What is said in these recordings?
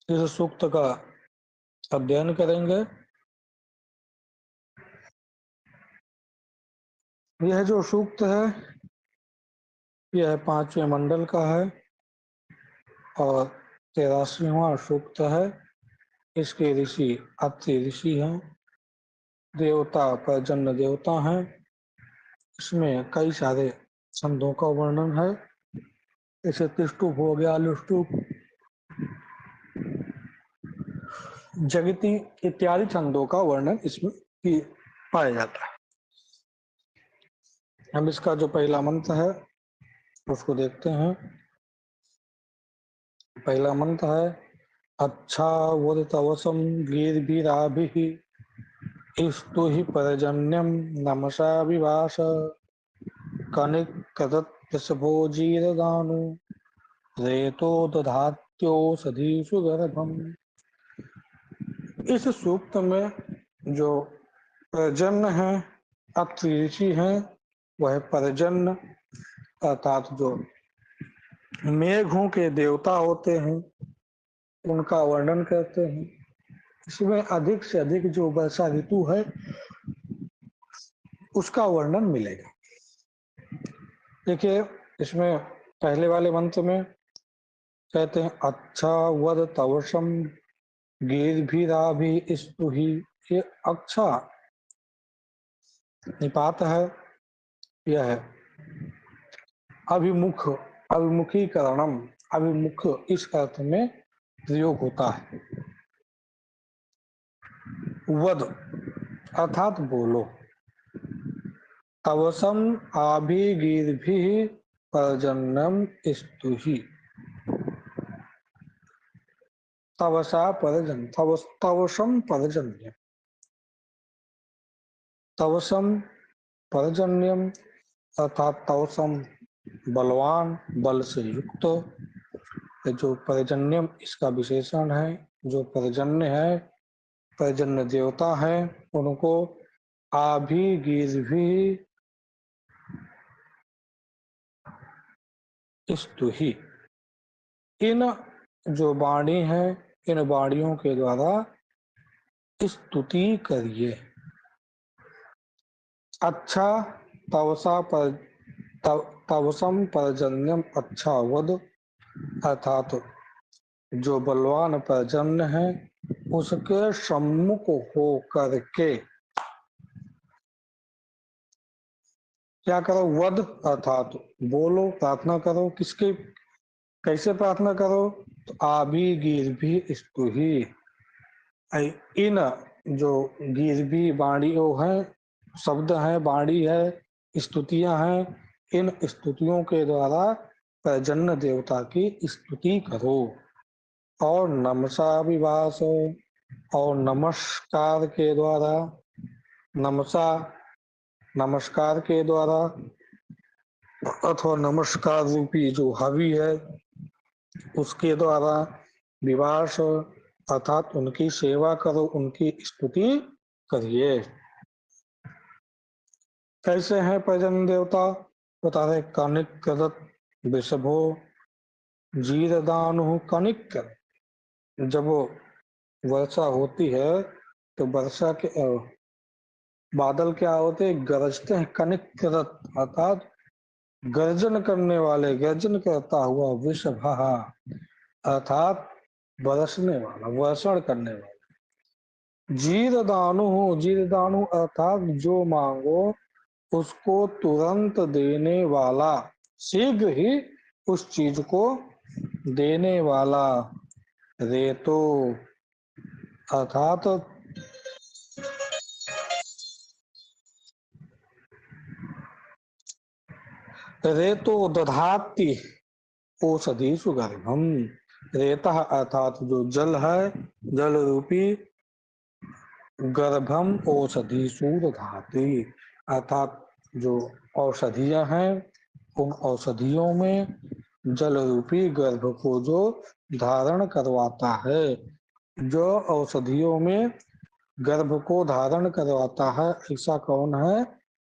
इस सूक्त का अध्ययन करेंगे। यह जो सूक्त है यह 5वें मंडल का है और 83वां सूक्त है। इसके ऋषि अत्रि ऋषि हैं, देवता प्रजन्य देवता हैं। इसमें कई सारे छंदों का वर्णन है, जैसे तिष्टुप हो गया, लुष्टुप, जगति इत्यादि छंदों का वर्णन इसमें पाया जाता है। हम इसका जो पहला मंत्र है उसको देखते हैं। पहला मंत्र है अच्छा वद तवसम गीर्भिराभिः स्तुहि पर्जन्यम नमसा विवास कनिक कदत्सभोजीरदानु रेतो दधात्योषधीषु गर्भम। इस सूक्त में जो पर्जन्य है, अत्रि ऋषि है, वह पर्जन्य अर्थात जो मेघों के देवता होते हैं उनका वर्णन करते हैं। इसमें अधिक से अधिक जो वर्षा ऋतु है उसका वर्णन मिलेगा। देखिए, इसमें पहले वाले मंत्र में कहते हैं अच्छा वद तवसम गीर्भिराभि स्तुहि। ये अच्छा निपात है, यह है अभिमुख, अभिमुखीकरणम, अभिमुख इस अर्थ में प्रयोग होता है। वद अर्थात बोलो, तवसम आभिगीर्भिः पर्जन्यम स्तुहि। तवसा पर्जन्य, तवसम पर्जन्य, तवसम पर्जन्यम अर्थात तवसम बलवान, बल से युक्त। जो पर्जन्यम इसका विशेषण है। जो पर्जन्य है, पर्जन्य देवता है, उनको आभिगीर्भिः स्तुहि, इन जो वाणी है इन वाणियों के द्वारा स्तुति करिए। अच्छा तवसा पर तवसम पर्जन्यम अच्छा वद अर्थात जो बलवान पर्जन्य है उसके सम्मुख हो करके क्या करो, वद अर्थात बोलो, प्रार्थना करो। किसके, कैसे प्रार्थना करो, तो आभि गिरभी स्तुहि, इन जो गिरभी वाणियों है, शब्द है, वाणी है, स्तुतियां हैं, इन स्तुतियों के द्वारा पर्जन्य देवता की स्तुति करो। और नमसा विभास, और नमस्कार के द्वारा, नमसा नमस्कार के द्वारा अथवा नमस्कार रूपी जो हवि है उसके द्वारा विवास अर्थात उनकी सेवा करो, उनकी स्तुति करिए। कैसे हैं पर्जन्य देवता, बता रहे कनिक कदत वृषभो जीरदानु। कनिक, जब वर्षा होती है तो वर्षा के बादल क्या होते हैं, गरजते हैं। कनिक कदत अर्थात गर्जन करने वाले, गर्जन करता हुआ, वृषभ अर्थात बरसने वाला, वर्षण करने वाला। जीरदानु, जीरदानु अर्थात जो मांगो उसको तुरंत देने वाला, शीघ्र ही उस चीज को देने वाला। रेतो अर्थात रेतो दधाती औषधीषु गर्भम। रेता अर्थात जो जल है, जल रूपी, गर्भम औषधीषु दधाती अर्थात जो औषधियां हैं उन औषधियों में जल रूपी गर्भ को जो धारण करवाता है। जो औषधियों में गर्भ को धारण करवाता है ऐसा कौन है,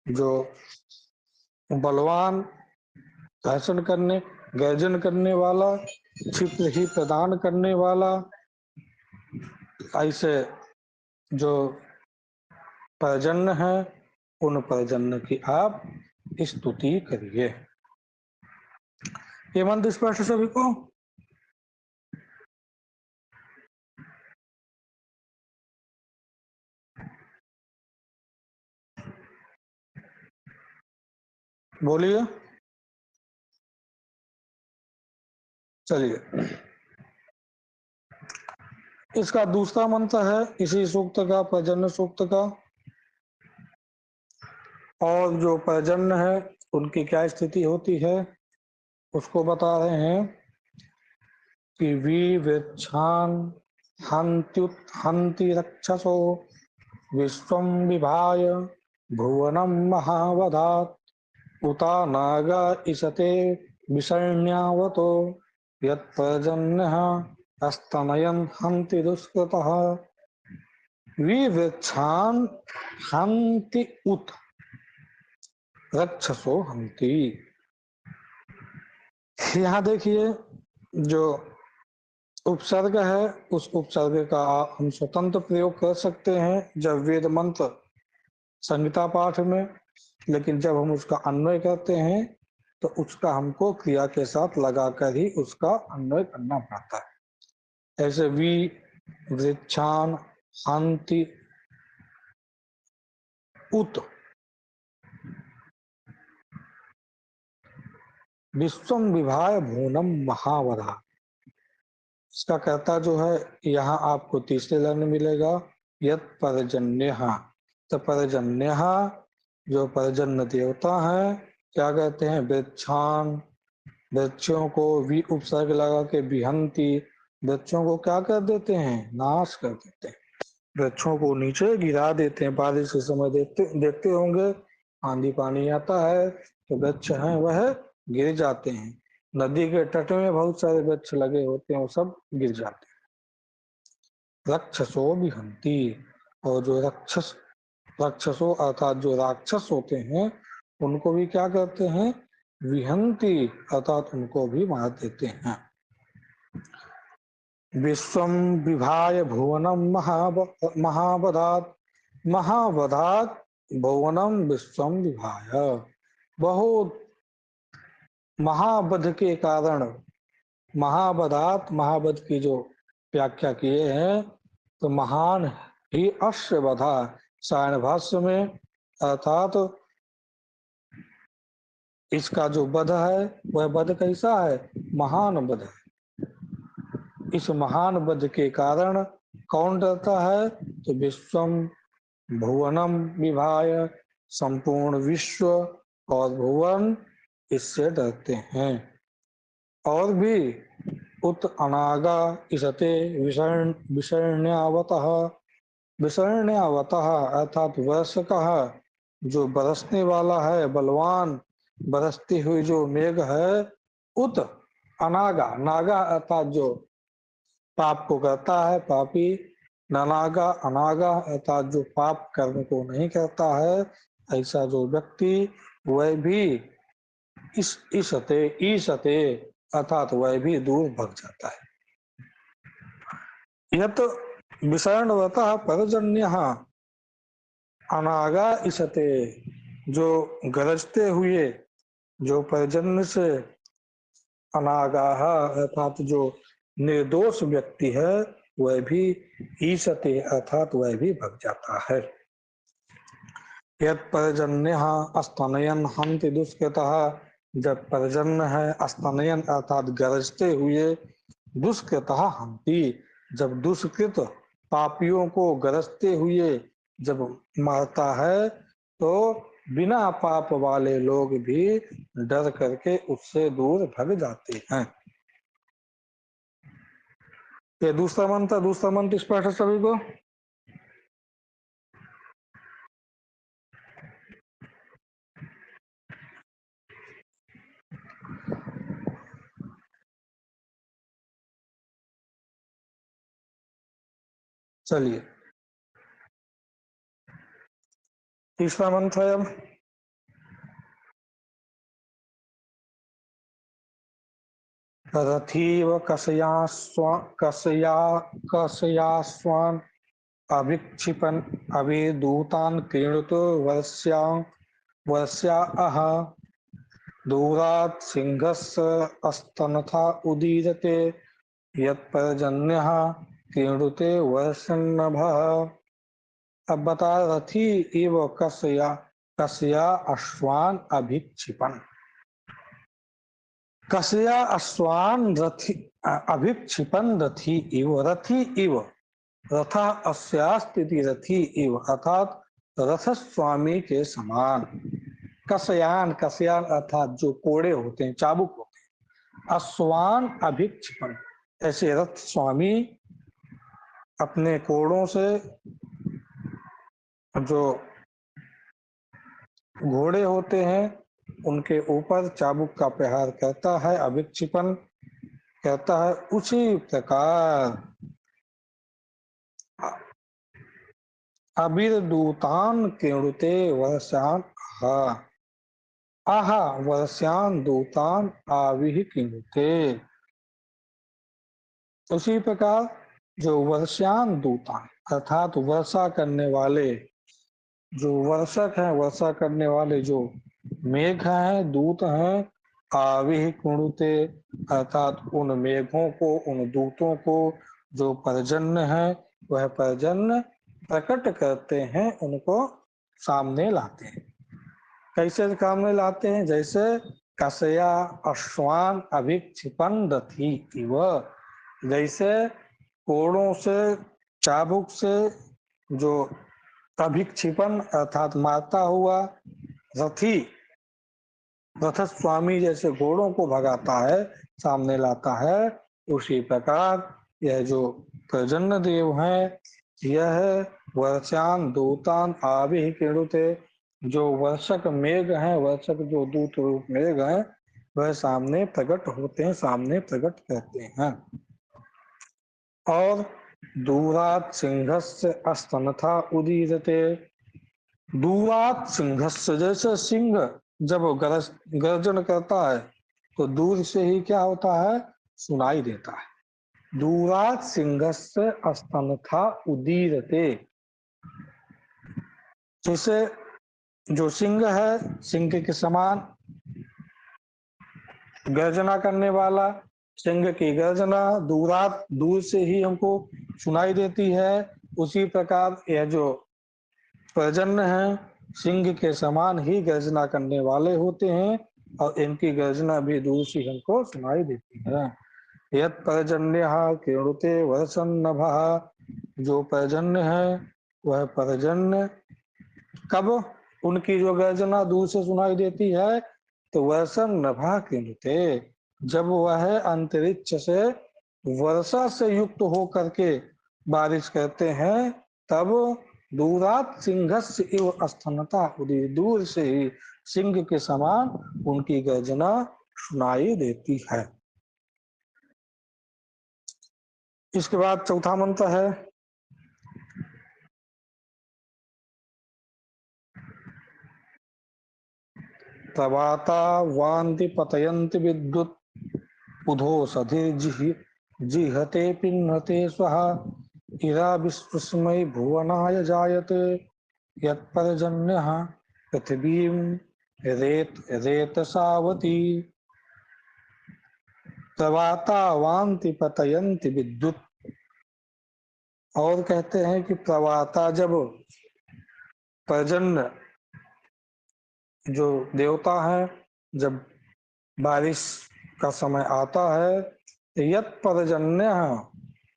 जो बलवान, घर्षण करने, गर्जन करने वाला, क्षिप्र ही प्रदान करने वाला, ऐसे जो पर्जन्य है उन पर्जन्य की आप स्तुति करिए। ये मंत्र स्पष्ट सभी को? बोलिए। चलिए, इसका दूसरा मंत्र है इसी सूक्त का, पर्जन्य सूक्त का। और जो पर्जन्य है उनकी क्या स्थिति होती है उसको बता रहे हैं कि विवृक्षान हन्ति रक्षसो विश्वं विभाय भुवनं महावधात् उता नागा इशते विषण्णावतो यत्पर्जन्यः अस्तनयन् हन्ति दुष्कृतः विवृक्षान हन्ति उत रक्षसो हन्ति। यहाँ देखिए, जो उपसर्ग है उस उपसर्ग का हम स्वतंत्र प्रयोग कर सकते हैं जब वेद मंत्र संहिता पाठ में, लेकिन जब हम उसका अन्वय करते हैं तो उसका हमको क्रिया के साथ लगाकर ही उसका अन्वय करना पड़ता है। ऐसे वी वृक्षान हन्ति उत विश्वम विभाय भुवनम महावधा। इसका कर्ता जो है यहाँ आपको तीसरे लाइन में मिलेगा यत पर्जन्य। तो पर्जन्य जो पर्जन्य देवता है क्या कहते हैं, वृक्षान वृक्षों को भी उपसर्ग लगा के विहंती वृक्षों को क्या कर देते हैं, नाश कर देते हैं, वृक्षों को नीचे गिरा देते हैं। बारिश के समय देखते होंगे आंधी पानी आता है तो वृक्ष हैं वह गिर जाते हैं। नदी के तट में बहुत सारे वृक्ष लगे होते हैं वो सब गिर जाते हैं। रक्षसो विहंती, और जो राक्षसों अर्थात जो राक्षस होते हैं उनको भी क्या करते हैं, विहंती अर्थात उनको भी मार देते हैं। विश्वम विभाय भुवनम महावधात महावधात भुवनम विश्वम विभाय। बहुत महावध के कारण, महावधात महावध की जो व्याख्या किए हैं तो महान ही अश्य वधा सायन भाष्य में, अर्थात इसका जो वध है वह वध कैसा है, महान वध है। इस महान वध के कारण कौन डरता है, तो विश्वम भुवनम विभाय संपूर्ण विश्व और भुवन इससे डरते हैं। और भी उत अनागा इसते विषण्यावतः विषण्यावतः अर्थात वर्ष का जो बरसने वाला है, बलवान बरसती हुई जो मेघ है। उत अनागा, नागा अर्थात जो पाप को करता है पापी, ननागा अनागा अर्थात जो पाप कर्म को नहीं करता है, ऐसा जो व्यक्ति वह भी ईसते अर्थात वह भी दूर भग जाता है। यत विषण्वतः पर्जन्य अनागा ईसते, जो गरजते हुए जो पर्जन्य से अनागाह अर्थात जो निर्दोष व्यक्ति है वह भी ईसते अर्थात वह भी भग जाता है। यद पर्जन्य स्तनयन हन्ति दुष्कृतः, जब पर्जन्य है स्तनयन अर्थात गरजते हुए, दुष्कृतः हन्ति जब दुष्कृत पापियों को गरजते हुए जब मारता है तो बिना पाप वाले लोग भी डर करके उससे दूर भग जाते हैं। ये दूसरा मंत्र स्पष्ट है सभी को? चलिए, तीसरा मंत्र है अब रथीव कसयास्वान् अभिक्षिपन् अभिदूतान् क्रीडतो वर्ष्याः दूरात् सिंहस्य स्तनथा उदीरते यत्पर्जन्यः क्रीडते वर्षन्नभः। अब बता रथी इव कसया अश्वान अभिक्षिपन। कसया अश्वान रथी अभिक्षिपन रथी इव रथी इव रथा अस्यास्ति रथी इव अर्थात रथ स्वामी के समान। कसयान कसयान अर्थात जो कोड़े होते हैं, चाबुक होते हैं। अश्वान अभिक्षिपन ऐसे रथ स्वामी अपने कोड़ों से जो घोड़े होते हैं उनके ऊपर चाबुक का प्रहार करता है, अभिक्षिपन कहता है। उसी प्रकार अबीरदूतान केणुते वर्षान आहा वर्ष्यान दूतान आविह किणुते। उसी प्रकार जो वर्ष्यान दूतान अर्थात वर्षा करने वाले जो वर्षक हैं, वर्षा करने वाले जो मेघ हैं, दूत हैं, आविह कुणुते अर्थात उन मेघों को, उन दूतों को जो पर्जन्य है वह पर्जन्य प्रकट करते हैं, उनको सामने लाते हैं। कैसे सामने लाते हैं? जैसे कसया अश्वान अभिक्षिपन रथी इव, जैसे कोड़ों से, चाबुक से जो अभिक्षिपन अर्थात मारता हुआ रथी रथ स्वामी जैसे घोड़ों को भगाता है, सामने लाता है, उसी प्रकार यह जो प्रजन्न देव है, यह वर्षान दूतान आविह किणुते, जो वर्षक मेघ हैं, वर्षक जो दूत रूप मेघ हैं, वह सामने प्रकट होते हैं, सामने प्रकट करते हैं। और दूरात सिंहस्य स्तनथा उदीरते, दूरात सिंहस्य जैसे सिंह जब गर्जन करता है तो दूर से ही क्या होता है? सुनाई देता है। दूरात सिंहस्य स्तनथा उदीरते, जैसे जो सिंह है, सिंह के समान गर्जना करने वाला, सिंह की गर्जना दूरात दूर से ही हमको सुनाई देती है। उसी प्रकार यह जो पर्जन्य है सिंह के समान ही गर्जना करने वाले होते हैं और इनकी गर्जना भी दूर से हमको सुनाई देती है। यत् पर्जन्य केणुते वर्षन्नभः, जो पर्जन्य है वह पर्जन्य कब उनकी जो गर्जना दूर से सुनाई देती है तो वर्षन्नभः केणुते, जब वह अंतरिक्ष से वर्षा से युक्त होकर के बारिश करते हैं, तब दूरात सिंहस्य इव स्तनता उदीर, दूर से ही सिंह के समान उनकी गर्जना सुनाई देती है। इसके बाद चौथा मंत्र है प्रवाता वान्ति पतयन्ति विद्युत उधो सधि जिहते पिन्हते स्वहा इरा विस्मय भुवनाय जायते यत्पर्जन्यः पृथिवीं रेतसावती। प्रवाता वान्ति पतयन्ति विद्युत, और कहते हैं कि प्रवाता जब पर्जन्य जो देवता है, जब बारिश का समय आता है तो यत् पर्जन्य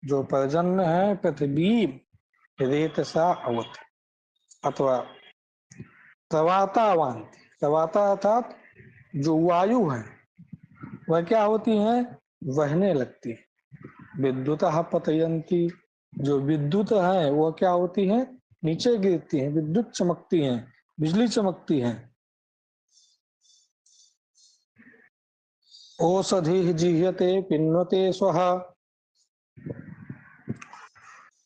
जो पर्जन्य है पृथ्वी रेतसा अवत अथवा प्रवाता वान्ति, प्रवाता अर्थात जो वायु है वह क्या होती है? बहने लगती है। विद्युत पतयंती, जो विद्युत है वह क्या होती है? नीचे गिरती है, विद्युत चमकती है, बिजली चमकती है। औषधि जिह्यते पिन्वते स्वहा,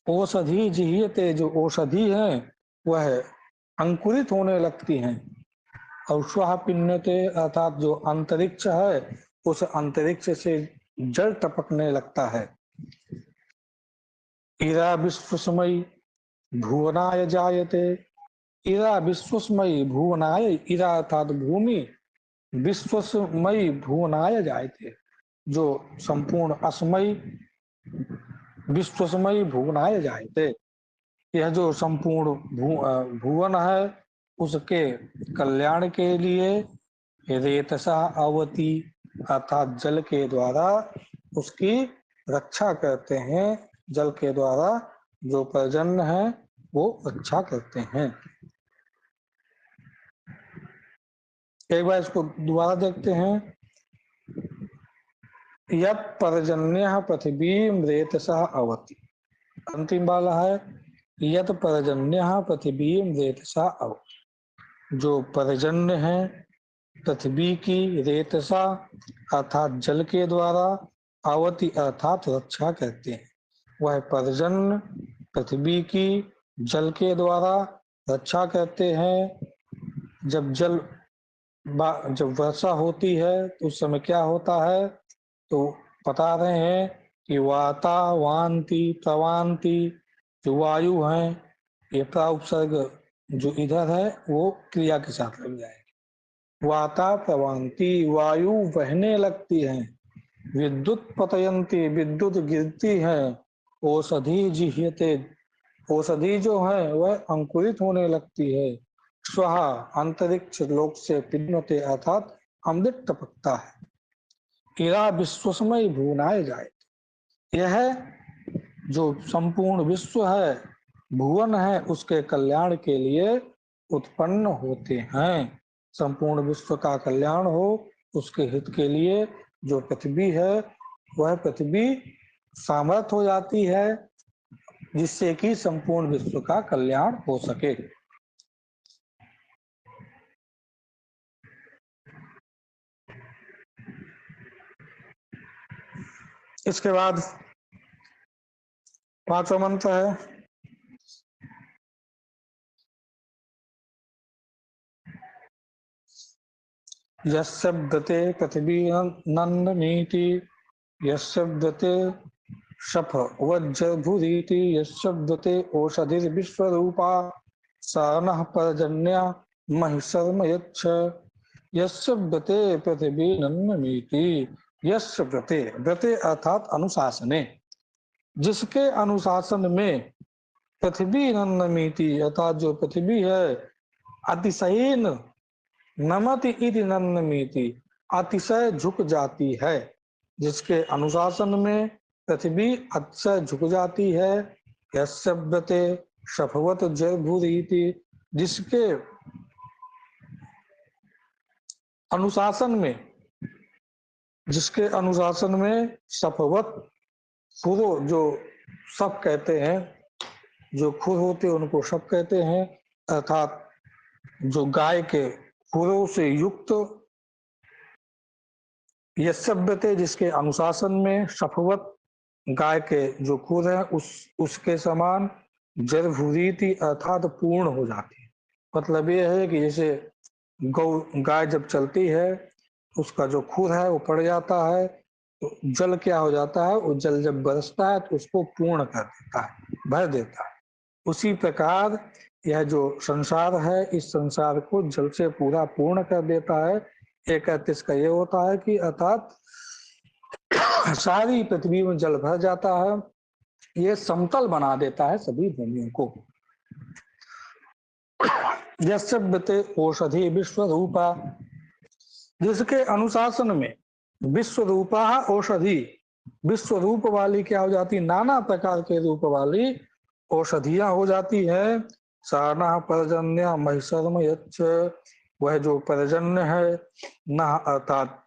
औषधि जिह्यते, जो औषधि है वह अंकुरित होने लगती हैं। और स्वहा पिन्वते अर्थात जो अंतरिक्ष है उस अंतरिक्ष से जल टपकने लगता है। इरा विश्वस्मयी भुवनाय जायते। इरा विश्वस्मयी भुवनाय, इरा अर्थात भूमि, विश्वस्मयी भुवनाय जायते, जो संपूर्ण असमय विश्वस्मयी भुवनाय जायते, यह जो संपूर्ण भुवन है उसके कल्याण के लिए रेतसा अवती अर्थात जल के द्वारा उसकी रक्षा करते हैं। जल के द्वारा जो पर्जन्य है वो रक्षा करते हैं। एक बार इसको दोबारा देखते हैं। यत पर्जन्य पृथ्वी रेतसा अवति, अंतिम वाला है यत पर्जन्य पृथ्वी रेतसा अवति, जो पर्जन्य है पृथ्वी की रेतसा अर्थात जल के द्वारा, अवति अर्थात रक्षा करते हैं। वह पर्जन्य पृथ्वी की जल के द्वारा रक्षा करते हैं। जब जब वर्षा होती है तो उस समय क्या होता है, तो बता रहे हैं कि वाता वांति प्रवांति, जो वायु है ये उपसर्ग जो इधर है वो क्रिया के साथ लग जाएगा। वाता प्रवांति, वायु बहने लगती है। विद्युत पतयंती, विद्युत गिरती है। औषधि जिह्यते, औषधि जो है वह अंकुरित होने लगती है। स्वाहा, अंतरिक्ष लोक से पिन्नते अर्थात अमृत टपकता है। इरा विश्वसमय भुवनाय जाए, यह जो संपूर्ण विश्व है, भुवन है, उसके कल्याण के लिए उत्पन्न होते हैं। संपूर्ण विश्व का कल्याण हो उसके हित के लिए जो पृथ्वी है वह पृथ्वी सामर्थ हो जाती है जिससे कि संपूर्ण विश्व का कल्याण हो सके। इसके बाद पांचवा मंत्र है यस्यब्दते पृथ्वी नंदनीति, यस्यब्दते शफ वज्रभुरीति, यस्यब्दते ओषधिर्विश्वरूपा सा नः पर्जन्या महिषर्म यच्छ। यस्यब्दते पृथ्वी नंदनीति, यस्य व्रते, व्रते अर्थात अनुशासने, जिसके अनुशासन में पृथ्वी नंदनीति अर्थात जो पृथ्वी है अतिशयन नमति इति नंदनीति, अतिशय झुक जाती है। जिसके अनुशासन में पृथ्वी अतिशय झुक जाती है। यस्यव्रते शफवत जयभूरीति, जिसके अनुशासन में, जिसके अनुशासन में सफवत खुरो, जो सब कहते हैं, जो खुर होते हैं उनको सब कहते हैं, अर्थात जो गाय के खुरों से युक्त, यस्यव्यते जिसके अनुशासन में, सफवत गाय के जो खुर है उसके समान, जरभुरीति अर्थात पूर्ण हो जाती है। मतलब ये है कि जैसे गौ गाय जब चलती है उसका जो खुर है वो पड़ जाता है तो जल क्या हो जाता है, वो जल जब बरसता है तो उसको पूर्ण कर देता है, भर देता है। उसी प्रकार यह जो संसार है इस संसार को जल से पूरा पूर्ण कर देता है। एक अर्थ इसका ये होता है कि अर्थात सारी पृथ्वी में जल भर जाता है, ये समतल बना देता है सभी भूमियों को। यस्यव्यते औषधि विश्व रूपा, जिसके अनुशासन में विश्व रूपा औषधि, विश्व रूप वाली क्या हो जाती, नाना प्रकार के रूप वाली औषधियां हो जाती है। साना पर्जन्य महिषर्म यच्छ, वह जो पर्जन्य है न अर्थात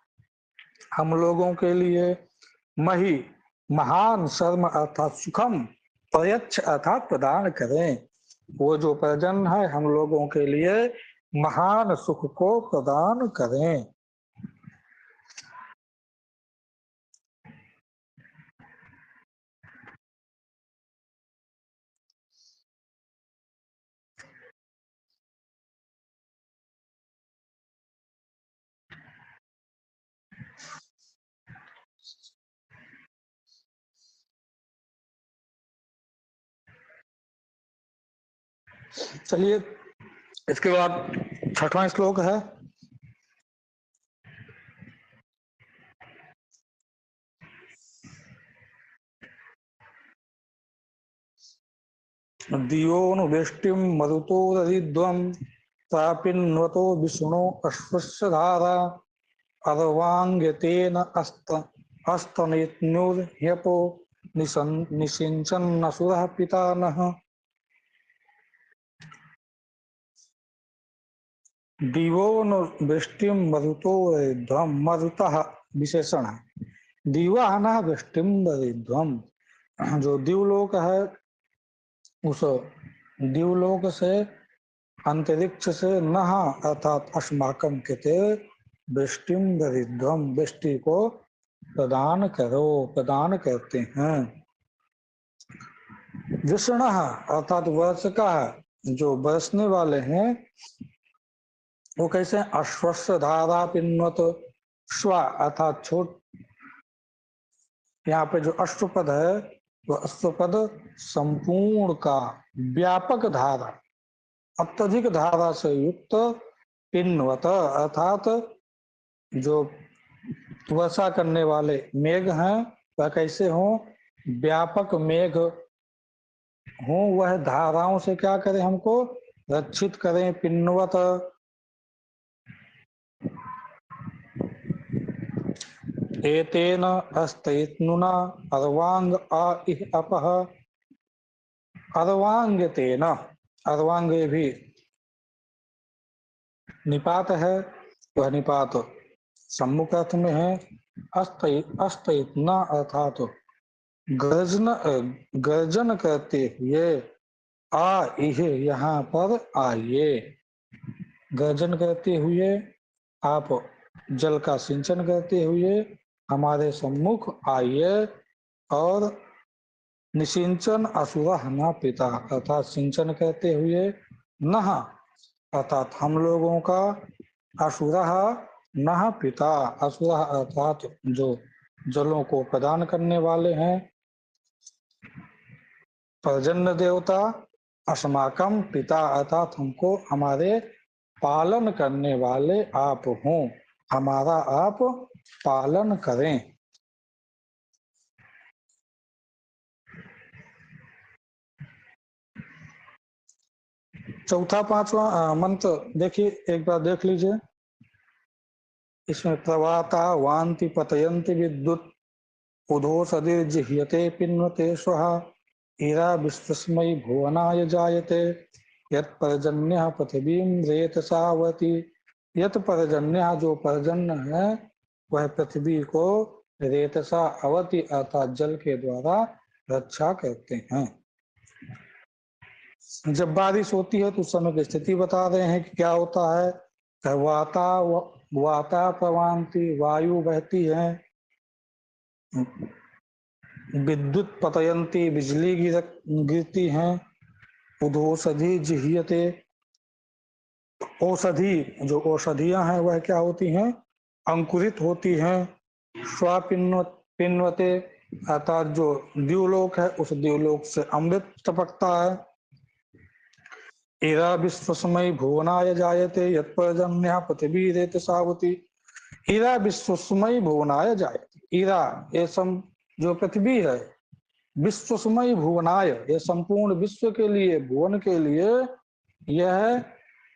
हम लोगों के लिए, मही महान, शर्म अर्थात सुखम, प्रयच्छ अर्थात प्रदान करें, वो जो पर्जन्य है हम लोगों के लिए महान सुख को प्रदान करें। चलिए इसके बाद छठवां श्लोक है। दियोनु वेष्टिम मरुतो दधिध्वम तापिन्वतो विष्णु अश्वस्य धारा अर्वांगतेन अस्तनेत्नुर्ह्यपो निषिञ्चन् असुरः पिता नः। दिवोनु वेष्टिम मरुतो दधिध्वम, मरुतः विशेषण है, दिवाना वेष्टिम दधिध्वम, जो दिवलोक है उस दिवलोक से अंतरिक्ष से नह अर्थात अस्माकं कृते वृष्टिम दरिद्रम, वृष्टि को प्रदान करो, प्रदान करते हैं। विष्ण अर्थात वर्षका, जो बरसने वाले हैं वो कैसे, अश्वस्य धारा पिन्वत, स्व अर्थात छोट, यहाँ पे जो अश्वपद है वो अश्वपद संपूर्ण का, व्यापक धारा, अत्यधिक धारा से युक्त, पिन्वत अर्थात जो वर्षा करने वाले मेघ हैं वह कैसे हो, व्यापक मेघ हो, वह धाराओं से क्या करें, हमको रक्षित करें। पिन्वत एतेन हस्तैत्नुना अर्वांग आ इह अपः, अर्वांगतेन, अर्वांग भी निपात है, वह निपात सम्मुख अर्थ में है। अस्तैत्ना अर्थात गर्जन करते हुए, आ इह यहाँ पर आइए, गर्जन करते हुए, आप जल का सिंचन करते हुए हमारे सम्मुख आइए, और निसिंचन असुरः न पिता अर्थात सिंचन करते हुए, नह अर्थात हम लोगों का, असुरः नह पिता, असुरः अर्थात जो जलों को प्रदान करने वाले हैं, पर्जन्य देवता, अस्माकं पिता अर्थात हमको, हमारे पालन करने वाले आप हों, हमारा आप पालन करें। चौथा पांचवा मंत्र देखिए, एक बार देख लीजिए। इसमें प्रवाता वान्ति पतयन्ति विद्युत उधोषधिर्जिह्यते पिन्वते स्वहा ईरा विश्वस्मयी भुवनाय जायते यत्पर्जन्यः पृथिवीं रेतसावति, यत पर्जन्य, जो पर्जन्य है वह पृथ्वी को रेतसा अवति अर्थात जल के द्वारा रक्षा करते हैं। जब बारिश होती है तो उस समय की स्थिति बता रहे हैं कि क्या होता है। वाता प्रवान्ति, वायु बहती है, विद्युत पतयंती, बिजली गिरती है, उधौषधि जिह्यते, औषधि, जो औषधियां हैं वह क्या होती हैं, अंकुरित होती हैं। पिन्वते अर्थात जो द्युलोक है उस द्युलोक से अमृत टपकता है। ईरा विश्वस्मयी भुवनाय जायते यत्पर्जन्यः पृथिवी रेतसावति, ईरा विश्वस्मयी भुवनाय जायते, ईरा ये जो पृथ्वी है, विश्वस्मयी भुवनाय ये संपूर्ण विश्व के लिए, भुवन के लिए यह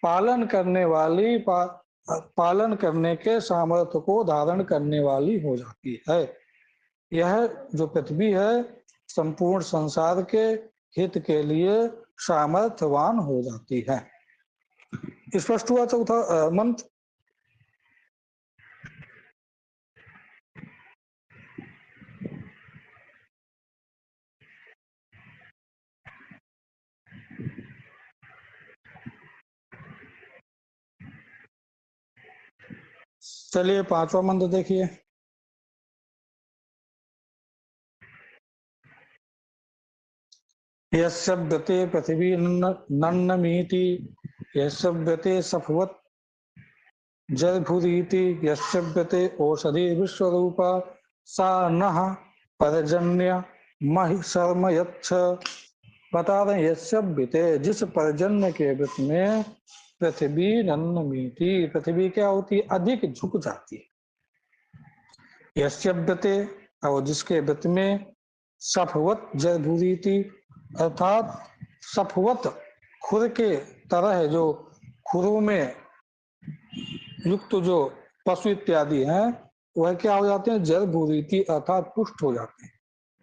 पालन करने वाली, पालन करने के सामर्थ्य को धारण करने वाली हो जाती है। यह जो पृथ्वी है संपूर्ण संसार के हित के लिए सामर्थ्यवान हो जाती है। स्पष्ट हुआ चौथा मंत्र। चलिए पांचवा मंत्र देखिए। यस्यव्यते पृथ्वी नन्नमीति यस्यव्यते सफवत् जलभुरीति यस्यव्यते ओषधि विश्वरूपा सा नः पर्जन्य महि शर्म यच्छ। बता रहे हैं यस्यव्यते, जिस पर्जन्य के व्रत में पृथ्वी नन्नमीति, पृथ्वी क्या होती है, अधिक झुक जाती है। यस्यव्यते, और जिसके व्रत में सफवत जलभूरीति, अर्थात सफवत खुर के तरह, जो खुरों में युक्त जो पशु इत्यादि हैं वह क्या हो जाते हैं, जल भूरीति अर्थात पुष्ट हो जाते हैं।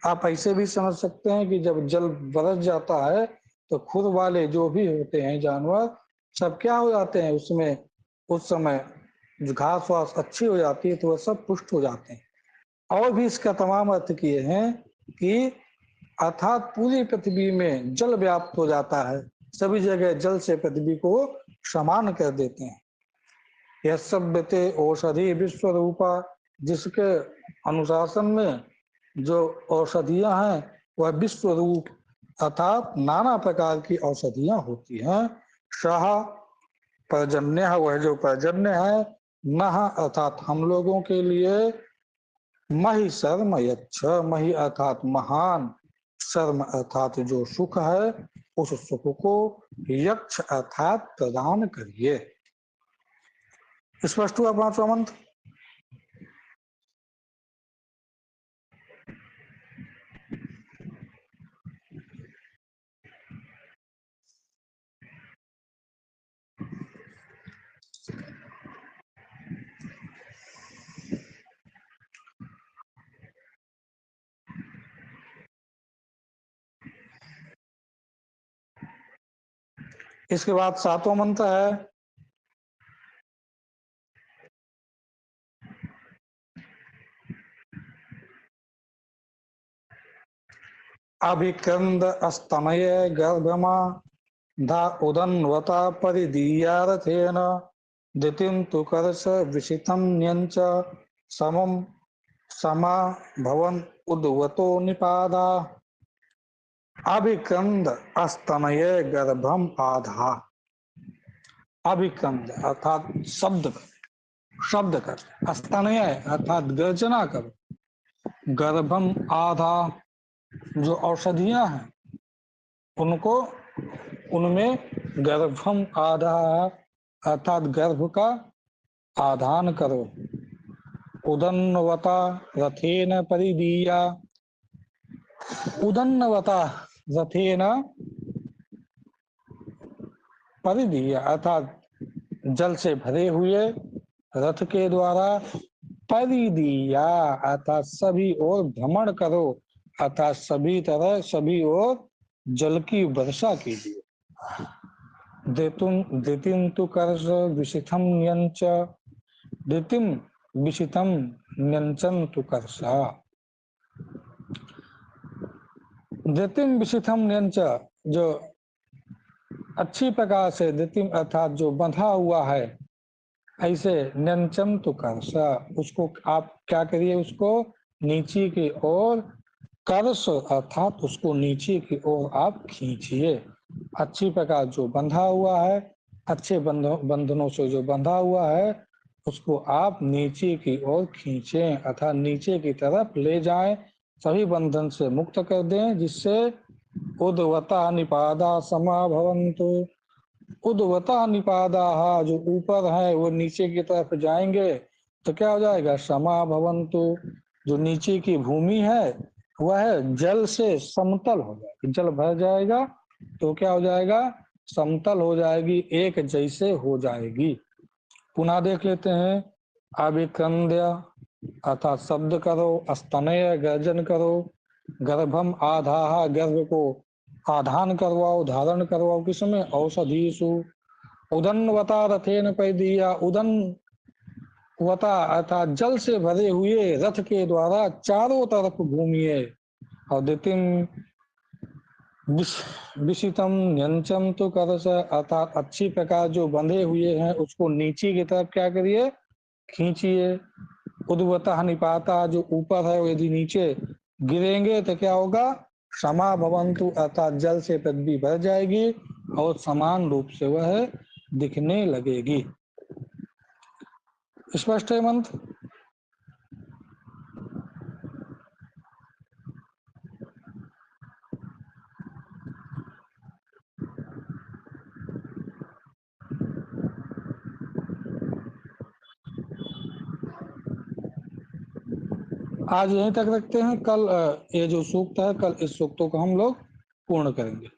आप ऐसे भी समझ सकते हैं कि जब जल बरस जाता है तो खुर वाले जो भी होते हैं जानवर सब क्या हो जाते हैं, उसमें उस समय जो घास वास अच्छी हो जाती है तो वह सब पुष्ट हो जाते हैं। और भी इसका तमाम अर्थ किए हैं कि अर्थात पूरी पृथ्वी में जल व्याप्त हो जाता है, सभी जगह जल से पृथ्वी को समान कर देते हैं। यह सभ्यते औषधि विश्व रूपा, जिसके अनुशासन में जो औषधियां हैं वह विश्व रूप अर्थात नाना प्रकार की औषधियां होती हैं। सह पर्जन्य, वह जो पर्जन्य है, नह अर्थात हम लोगों के लिए, मही शर्म यच्छ, मही अर्थात महान, शर्म अर्थात जो सुख है, उस सुख को यक्ष अर्थात प्रदान करिए। स्पष्ट हुआ पांचवा मंत्र। इसके बाद सातवां मंत्र है, अभिक्रंद स्तमय गर्भमा धा उदन्वता परिदीयारथेन दितिं तु कर्ष विशितं न्यंच समम समा भवन उद्वतो निपादा। अभिक्रंद स्तमय गर्भम आधा, अभिक्रंद अर्थात शब्द शब्द कर, स्तनय अर्थात गर्जना कर, गर्भम आधा जो औषधियां हैं उनको, उनमें गर्भम आधा अर्थात गर्भ का आधान करो। उदन्नवता रथेन परिदीया, उदन्नवता रथेन परिदीया अर्थात जल से भरे हुए रथ के द्वारा, परिदीया अर्थात सभी ओर भ्रमण करो, अर्थात सभी तरह सभी ओर जल की वर्षा कीजिए। दितिम तु कर्ष विशिथम न्यंच, दितिम विशितम न्यंचन तु कर्षा, दितिम विशिथम न्यंच जो अच्छी प्रकार से, दितिम अर्थात जो बंधा हुआ है, ऐसे न्यंचम तु कर्षा उसको आप क्या करिए, उसको नीचे की ओर, कर्ष अर्थात उसको नीचे की ओर आप खींचिए। अच्छी प्रकार जो बंधा हुआ है, अच्छे बंधनों से जो बंधा हुआ है उसको आप नीचे की ओर खींचें अर्थात नीचे की तरफ ले जाएं, सभी बंधन से मुक्त कर दें, जिससे उद्वता निपादा समा भवन्तु, उद्वता निपादा जो ऊपर है वो नीचे की तरफ जाएंगे तो क्या हो जाएगा, समा भवन्तु जो नीचे की भूमि है वह जल से समतल हो जाएगी, जल भर जाएगा तो क्या हो जाएगा, समतल हो जाएगी, एक जैसे हो जाएगी। पुनः देख लेते हैं, अभिक्रंद्य अर्थात शब्द करो, स्तनय गर्जन करो, गर्भम आधा गर्भ को आधान करवाओ, धारण करवाओ, किसमें, औषधीसु, उदन्वता रथेन पैदिया, उदन वता अर्थात जल से भरे हुए रथ के द्वारा चारों तरफ घूमिए, और दितिम विशितम न्यंचम तो करस अर्थात अच्छी प्रकार जो बंधे हुए हैं उसको नीचे की तरफ क्या करिए, खींचिए। उद्वता निपाता जो ऊपर है, यदि नीचे गिरेंगे तो क्या होगा, समा भवन्तु अर्थात जल से पृथ्वी भर जाएगी और समान रूप से वह दिखने लगेगी। स्पष्ट है मंत्र। आज यहीं तक रखते हैं। कल ये जो सूक्त है, कल इस सूक्तों को हम लोग पूर्ण करेंगे।